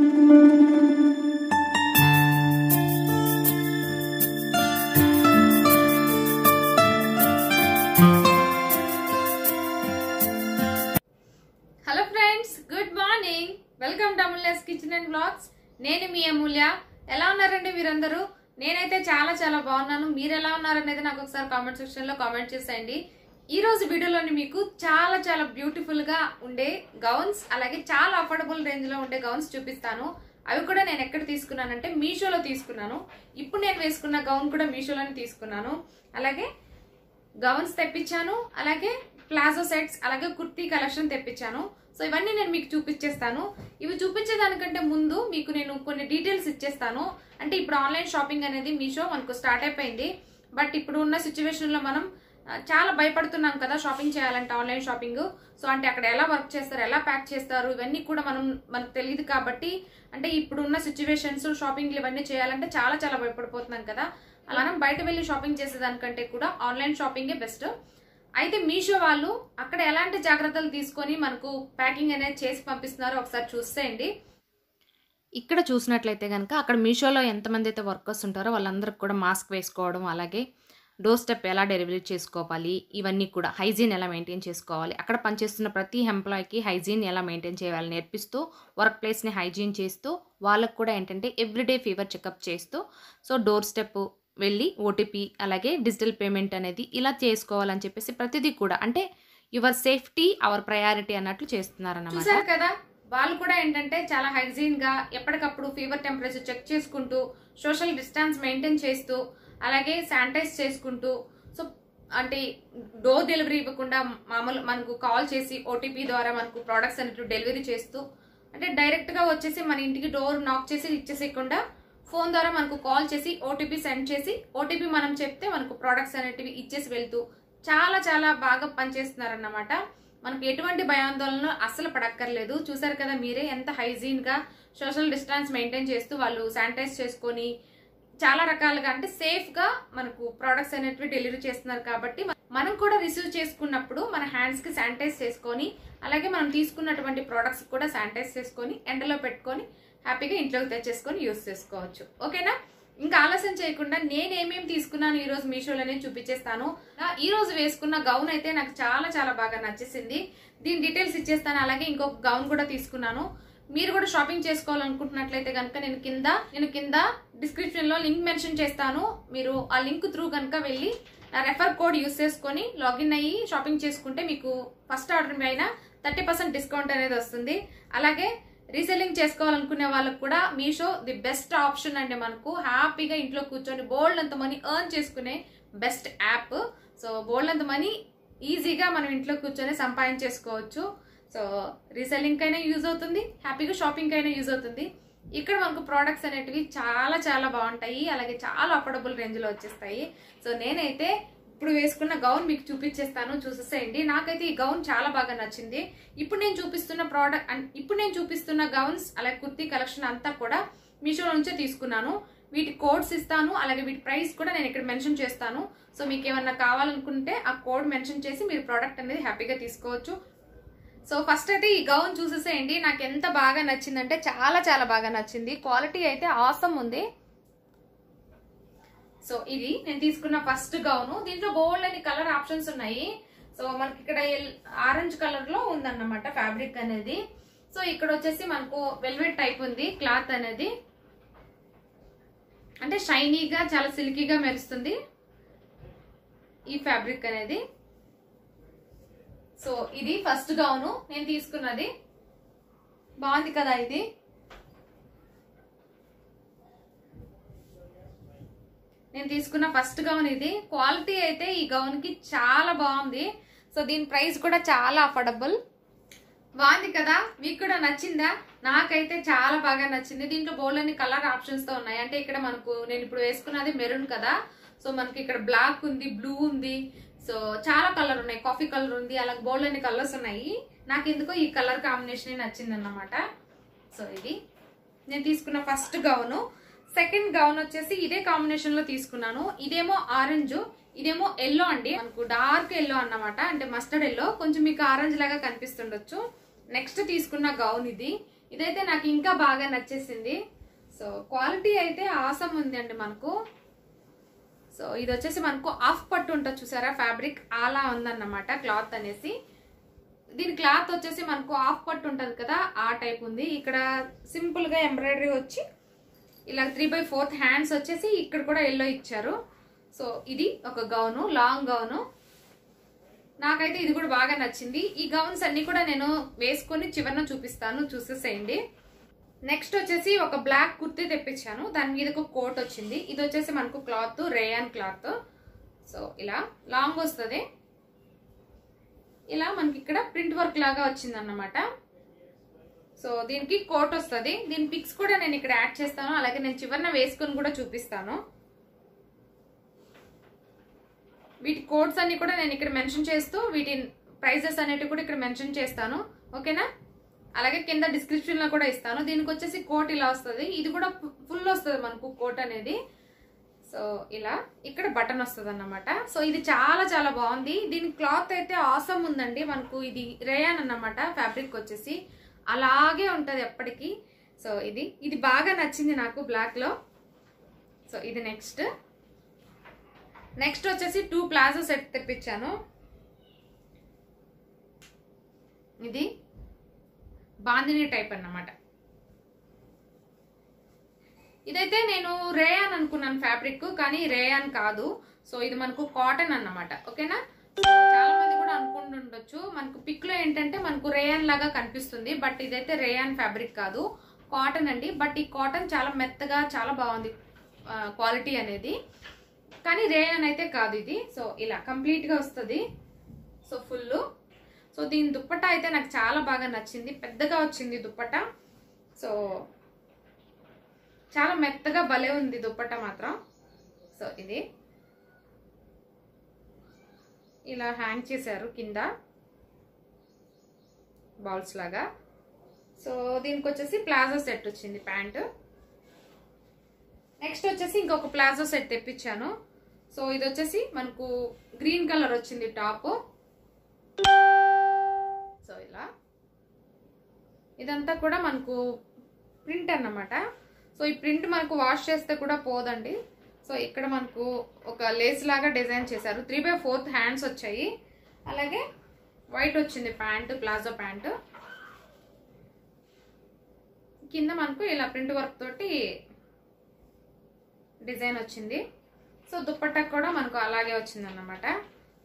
Hello friends, good morning. Welcome to Amulya's kitchen and blogs. నేను మీ అమూల్య. ఎలా ఉన్నారండి మీరందరూ? నేనైతే చాలా చాలా బాగున్నాను. మీరు ఎలా ఉన్నారనేది నాకు ఒకసారి కామెంట్ సెక్షన్ లో కామెంట్ చేసేయండి. ఈ రోజు వీడియోలోని మీకు చాలా చాలా బ్యూటిఫుల్ గా ఉండే గౌన్స్, అలాగే చాలా అఫోర్డబుల్ రేంజ్ లో ఉండే గౌన్స్ చూపిస్తాను. అవి కూడా నేను ఎక్కడ తీసుకున్నానంటే మీషోలో తీసుకున్నాను. ఇప్పుడు నేను వేసుకున్న గౌన్ కూడా మీషోలోనే తీసుకున్నాను. అలాగే గౌన్స్ తెప్పించాను, అలాగే ప్లాజో సెట్స్, అలాగే కుర్తీ కలెక్షన్ తెప్పించాను. సో ఇవన్నీ నేను మీకు చూపించేస్తాను. ఇవి చూపించేదానికంటే ముందు మీకు నేను కొన్ని డీటెయిల్స్ ఇచ్చేస్తాను. అంటే ఇప్పుడు ఆన్లైన్ షాపింగ్ అనేది మీషో మనకు స్టార్ట్ అయిపోయింది. బట్ ఇప్పుడు ఉన్న సిచ్యువేషన్ లో మనం చాలా భయపడుతున్నాం కదా షాపింగ్ చేయాలంటే, ఆన్లైన్ షాపింగ్. సో అంటే అక్కడ ఎలా వర్క్ చేస్తారు, ఎలా ప్యాక్ చేస్తారు, ఇవన్నీ కూడా మనకు తెలియదు. కాబట్టి అంటే ఇప్పుడు ఉన్న సిచ్యువేషన్స్, షాపింగ్లు ఇవన్నీ చేయాలంటే చాలా చాలా భయపడిపోతున్నాం కదా. మనం బయట వెళ్ళి షాపింగ్ చేసేదానికంటే కూడా ఆన్లైన్ షాపింగే బెస్ట్. అయితే మీషో వాళ్ళు అక్కడ ఎలాంటి జాగ్రత్తలు తీసుకొని మనకు ప్యాకింగ్ అనేది చేసి పంపిస్తున్నారో ఒకసారి చూసేయండి. ఇక్కడ చూసినట్లయితే కనుక అక్కడ మీషోలో ఎంతమంది అయితే వర్కర్స్ ఉంటారో వాళ్ళందరికి కూడా మాస్క్ వేసుకోవడం, అలాగే డోర్ స్టెప్ ఎలా డెలివరీ చేసుకోవాలి, ఇవన్నీ కూడా హైజీన్ ఎలా మెయింటైన్ చేసుకోవాలి, అక్కడ పనిచేస్తున్న ప్రతి ఎంప్లాయీకి హైజీన్ ఎలా మెయింటైన్ చేయాలి నేర్పిస్తూ, వర్క్ ప్లేస్ని హైజీన్ చేస్తూ, వాళ్ళకు కూడా ఏంటంటే ఎవ్రీడే ఫీవర్ చెకప్ చేస్తూ, సో డోర్ స్టెప్ వెళ్ళి ఓటీపీ, అలాగే డిజిటల్ పేమెంట్ అనేది ఇలా చేసుకోవాలని చెప్పేసి ప్రతిదీ కూడా అంటే యువర్ సేఫ్టీ అవర్ ప్రయారిటీ అన్నట్లు చేస్తున్నారన్నమాట. చూసారు కదా, వాళ్ళు కూడా ఏంటంటే చాలా హైజీన్ గా ఎప్పటికప్పుడు ఫీవర్ టెంపరేచర్ చెక్ చేసుకుంటూ, సోషల్ డిస్టెన్స్ మెయింటైన్ చేస్తూ, అలాగే శానిటైజ్ చేసుకుంటూ, సో అంటే డోర్ డెలివరీ ఇవ్వకుండా మామూలు మనకు కాల్ చేసి ఓటీపీ ద్వారా మనకు ప్రోడక్ట్స్ అనేవి డెలివరీ చేస్తూ, అంటే డైరెక్ట్ గా వచ్చేసి మన ఇంటికి డోర్ నాక్ చేసి ఇచ్చేసేయకుండా ఫోన్ ద్వారా మనకు కాల్ చేసి ఓటీపీ సెండ్ చేసి, ఓటీపీ మనం చెప్తే మనకు ప్రోడక్ట్స్ అనేటివి ఇచ్చేసి వెళ్తూ చాలా చాలా బాగా పనిచేస్తున్నారన్నమాట. మనకు ఎటువంటి భయాందోళన అస్సలు పడక్కర్లేదు. చూసారు కదా మీరే ఎంత హైజీన్ గా సోషల్ డిస్టెన్స్ మెయింటైన్ చేస్తూ వాళ్ళు శానిటైజ్ చేసుకొని చాలా రకాలుగా అంటే సేఫ్ గా మనకు ప్రోడక్ట్స్ అనేటివి డెలివరీ చేస్తున్నారు. కాబట్టి మనం కూడా రిసీవ్ చేసుకున్నప్పుడు మన హ్యాండ్స్ కి శానిటైజ్ చేసుకొని, అలాగే మనం తీసుకున్నటువంటి ప్రోడక్ట్స్ కూడా శానిటైజ్ చేసుకొని ఎండలో పెట్టుకొని హ్యాపీగా ఇంట్లోకి తెచ్చేసుకొని యూజ్ చేసుకోవచ్చు. ఓకేనా? ఇంకా ఆలస్యం చేయకుండా నేనేమేమి తీసుకున్నాను ఈ రోజు మీషోలోనే చూపించేస్తాను. ఈ రోజు వేసుకున్న గౌన్ అయితే నాకు చాలా చాలా బాగా నచ్చేసింది. దీని డీటెయిల్స్ ఇచ్చేస్తాను. అలాగే ఇంకొక గౌన్ కూడా తీసుకున్నాను. మీరు కూడా షాపింగ్ చేసుకోవాలనుకుంటున్నట్లయితే కనుక నేను కింద డిస్క్రిప్షన్ లో లింక్ మెన్షన్ చేస్తాను. మీరు ఆ లింక్ త్రూ కనుక వెళ్ళి నా రెఫర్ కోడ్ యూజ్ చేసుకొని లాగిన్ అయ్యి షాపింగ్ చేసుకుంటే మీకు ఫస్ట్ ఆర్డర్ పైన 30% డిస్కౌంట్ అనేది వస్తుంది. అలాగే రీసెల్లింగ్ చేసుకోవాలనుకునే వాళ్ళకు కూడా మీషో ది బెస్ట్ ఆప్షన్ అండి. మనకు హ్యాపీగా ఇంట్లో కూర్చొని బోల్డ్ అంత మనీ ఎర్న్ చేసుకునే బెస్ట్ యాప్. సో బోల్డ్ అంత మనీ ఈజీగా మనం ఇంట్లో కూర్చొని సంపాదించేసుకోవచ్చు. సో రీసెల్లింగ్ కైనా యూజ్ అవుతుంది, హ్యాపీగా షాపింగ్ కైనా యూజ్ అవుతుంది. ఇక్కడ మనకు ప్రోడక్ట్స్ అనేటివి చాలా చాలా బాగుంటాయి, అలాగే చాలా అఫోర్డబుల్ రేంజ్ లో వచ్చేస్తాయి. సో నేనైతే ఇప్పుడు వేసుకున్న గౌన్ మీకు చూపించేస్తాను, చూసేసేయండి. నాకైతే ఈ గౌన్ చాలా బాగా నచ్చింది. ఇప్పుడు నేను చూపిస్తున్న గౌన్స్ అలాగే కుర్తీ కలెక్షన్ అంతా కూడా మీషో నుంచే తీసుకున్నాను. వీటి కోడ్స్ ఇస్తాను, అలాగే వీటి ప్రైస్ కూడా నేను ఇక్కడ మెన్షన్ చేస్తాను. సో మీకు ఏమన్నా కావాలనుకుంటే ఆ కోడ్ మెన్షన్ చేసి మీరు ప్రోడక్ట్ అనేది హ్యాపీగా తీసుకోవచ్చు. సో ఫస్ట్ అయితే ఈ గౌన్ చూసేసేయండి. నాకు ఎంత బాగా నచ్చిందంటే చాలా చాలా బాగా నచ్చింది. క్వాలిటీ అయితే ఆసమ్ ఉంది. సో ఇది నేను తీసుకున్న ఫస్ట్ గౌను. దీంట్లో బోల్డ్ అని కలర్ ఆప్షన్స్ ఉన్నాయి. సో మనకి ఇక్కడ ఆరెంజ్ కలర్ లో ఉందన్నమాట ఫ్యాబ్రిక్ అనేది. సో ఇక్కడ వచ్చేసి మనకు వెల్వెట్ టైప్ ఉంది క్లాత్ అనేది, అంటే షైనీగా చాలా సిల్కీగా మెరుస్తుంది ఈ ఫ్యాబ్రిక్ అనేది. సో ఇది ఫస్ట్ గౌను నేను తీసుకున్నది. బాగుంది కదా ఇది. నేను తీసుకున్న ఫస్ట్ గౌన్ ఇది. క్వాలిటీ అయితే ఈ గౌన్ కి చాలా బాగుంది. సో దీని ప్రైస్ కూడా చాలా అఫోర్డబుల్. బాగుంది కదా? మీకు కూడా నచ్చిందా? నాకైతే చాలా బాగా నచ్చింది. దీంట్లో బోల్డ్ అని కలర్ ఆప్షన్స్ తో ఉన్నాయి. అంటే ఇక్కడ నేను ఇప్పుడు వేసుకున్నది మెరూన్ కదా. సో మనకి ఇక్కడ బ్లాక్ ఉంది, బ్లూ ఉంది, సో చాలా కలర్ ఉన్నాయి, కాఫీ కలర్ ఉంది, అలాగే బోల్డ్ అని కలర్స్ ఉన్నాయి. నాకు ఎందుకో ఈ కలర్ కాంబినేషన్ నచ్చింది అన్నమాట. సో ఇది నేను తీసుకున్న ఫస్ట్ గౌను. సెకండ్ గౌన్ వచ్చేసి ఇదే కాంబినేషన్ లో తీసుకున్నాను. ఇదేమో ఆరెంజ్, ఇదేమో ఎల్లో అండి. మనకు డార్క్ ఎల్లో అన్నమాట, అంటే మస్టర్డ్ ఎల్లో, కొంచెం మీకు ఆరెంజ్ లాగా కనిపిస్తుండొచ్చు. నెక్స్ట్ తీసుకున్న గౌన్ ఇది. ఇదైతే నాకు ఇంకా బాగా నచ్చేసింది. సో క్వాలిటీ అయితే ఆసమ్ ఉంది అండి మనకు. సో ఇది వచ్చేసి మనకు హాఫ్ పట్టు ఉంటుంది చూసారా, ఫ్యాబ్రిక్ అలా ఉందన్నమాట క్లాత్ అనేసి. దీని క్లాత్ వచ్చేసి మనకు హాఫ్ పట్టు ఉంటుంది కదా, ఆ టైప్ ఉంది. ఇక్కడ సింపుల్ గా ఎంబ్రాయిడరీ వచ్చి ఇలా 3/4 హ్యాండ్స్ వచ్చేసి ఇక్కడ కూడా ఎల్లో ఇచ్చారు. సో ఇది ఒక గౌను, లాంగ్ గౌను. నాకైతే ఇది కూడా బాగా నచ్చింది. ఈ గౌన్స్ అన్ని కూడా నేను వేసుకొని చివరన చూపిస్తాను, చూసేసేయండి. నెక్స్ట్ వచ్చేసి ఒక బ్లాక్ కుర్తీ తెప్పించాను, దాని మీద ఒక కోట్ వచ్చింది. ఇది వచ్చేసి మనకు క్లాత్ రేయాన్ క్లాత్. సో ఇలా లాంగ్ వస్తుంది, ఇలా మనకి ఇక్కడ ప్రింట్ వర్క్ లాగా వచ్చింది అన్నమాట. సో దీనికి కోట్ వస్తుంది. దీని పిక్స్ కూడా నేను ఇక్కడ యాడ్ చేస్తాను, అలాగే నేను చివరన వేసుకొని కూడా చూపిస్తాను. వీటి కోడ్స్ అన్ని కూడా నేను ఇక్కడ మెన్షన్ చేస్తూ వీటి ప్రైజెస్ అనేటివి కూడా ఇక్కడ మెన్షన్ చేస్తాను, ఓకేనా. అలాగే కింద డిస్క్రిప్షన్ లో కూడా ఇస్తాను. దీనికి వచ్చేసి కోట్ ఇలా వస్తుంది, ఇది కూడా ఫుల్ వస్తుంది మనకు కోట్ అనేది. సో ఇలా ఇక్కడ బటన్ వస్తుంది అన్నమాట. సో ఇది చాలా చాలా బాగుంది. దీని క్లాత్ అయితే ఆసమ్ ఉందండి. మనకు ఇది రేయాన్ అన్నమాట, ఫ్యాబ్రిక్ వచ్చేసి అలాగే ఉంటది ఎప్పటికీ. సో ఇది బాగా నచ్చింది నాకు బ్లాక్ లో. సో ఇది నెక్స్ట్ వచ్చేసి 2 ప్లాజో సెట్ తెప్పించాను. ఇది బాందిని టైప్ అన్నమాట. ఇదైతే నేను రేయాన్ అనుకున్నాను ఫ్యాబ్రిక్, కానీ రేయాన్ కాదు. సో ఇది మనకు కాటన్ అన్నమాట, ఓకేనా. చాలా మంది కూడా అనుకుంటుండొచ్చు మనకు పిక్ లో ఏంటంటే మనకు రేయాన్ లాగా కనిపిస్తుంది, బట్ ఇదైతే రేయాన్ ఫ్యాబ్రిక్ కాదు, కాటన్ అండి. బట్ ఈ కాటన్ చాలా మెత్తగా చాలా బాగుంది క్వాలిటీ అనేది, కానీ రేయాన్ అయితే కాదు ఇది. సో ఇలా కంప్లీట్ గా వస్తుంది. So full. సో దీని దుప్పట్టా అయితే నాకు చాలా బాగా నచ్చింది, పెద్దగా వచ్చింది దుప్పట్టా. సో చాలా మెత్తగా భలే ఉంది దుప్పట్టా మాత్రం. సో ఇది ఇలా హ్యాంగ్ చేశారు కింద బాల్స్ లాగా. సో దీనికి వచ్చేసి ప్లాజో సెట్ వచ్చింది ప్యాంటు. నెక్స్ట్ వచ్చేసి ఇంకొక ప్లాజో సెట్ తెప్పించాను. సో ఇది వచ్చేసి మనకు గ్రీన్ కలర్ వచ్చింది టాప్. సో ఇలా ఇదంతా కూడా మనకు ప్రింట్ అన్నమాట. సో ఈ ప్రింట్ మనకు వాష్ చేస్తే కూడా పోదండి. సో ఇక్కడ మనకు ఒక లేస్ లాగా డిజైన్ చేశారు, 3/4 హ్యాండ్స్ వచ్చాయి. అలాగే వైట్ వచ్చింది ప్యాంట్, ప్లాజో ప్యాంట్. కింద మనకు ఇలా ప్రింట్ వర్క్ తోటి డిజైన్ వచ్చింది. సో దుప్పట్టా కూడా మనకు అలాగే వచ్చింది అన్నమాట.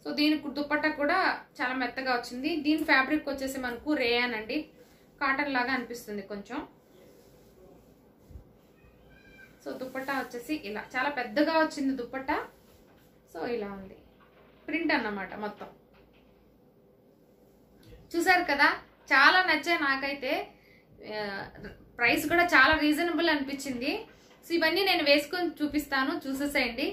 సో దీనికి దుప్పట్టా కూడా చాలా మెత్తగా వచ్చింది. దీని ఫ్యాబ్రిక్ వచ్చేసి మనకు రేయాన్ అండి, కాటన్ లాగా అనిపిస్తుంది కొంచెం. సో దుప్పట్టా వచ్చేసి ఇలా చాలా పెద్దగా వచ్చింది దుప్పట్టా. సో ఇలా ఉంది ప్రింట్ అన్నమాట మొత్తం. చూసారు కదా, చాలా నచ్చాయి నాకైతే. ప్రైస్ కూడా చాలా రీజనబుల్ అనిపించింది. సో ఇవన్నీ నేను వేసుకొని చూపిస్తాను, చూసేసేయండి.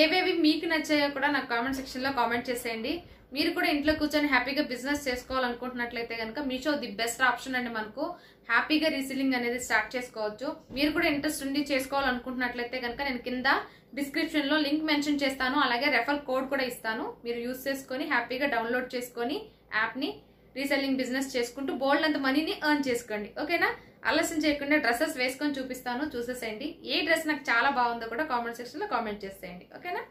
ఏవేవి మీకు నచ్చాయో కూడా నాకు కామెంట్ సెక్షన్ లో కామెంట్ చేసేయండి. మీరు కూడా ఇంట్లో కూర్చొని హ్యాపీగా బిజినెస్ చేసుకోవాలనుకుంటున్నట్లయితే కనుక మీషో ది బెస్ట్ ఆప్షన్ అండి. మనకు హ్యాపీగా రీసెల్లింగ్ అనేది స్టార్ట్ చేసుకోవచ్చు. మీరు కూడా ఇంట్రెస్ట్ ఉండి చేసుకోవాలనుకుంటున్నట్లయితే కనుక నేను కింద డిస్క్రిప్షన్ లో లింక్ మెన్షన్ చేస్తాను, అలాగే రెఫర్ కోడ్ కూడా ఇస్తాను. మీరు యూజ్ చేసుకొని హ్యాపీగా డౌన్లోడ్ చేసుకొని యాప్ ని రీసెల్లింగ్ బిజినెస్ చేసుకుంటూ బోల్డ్ అంత మనీని ఎర్న్ చేసుకోండి, ఓకేనా. ఆలస్యం చేయకుండా డ్రెస్సెస్ వేసుకొని చూపిస్తాను, చూసేసేయండి. ఏ డ్రెస్ నాకు చాలా బాగుందో కూడా కామెంట్ సెక్షన్ లో కామెంట్ చేసేయండి, ఓకేనా.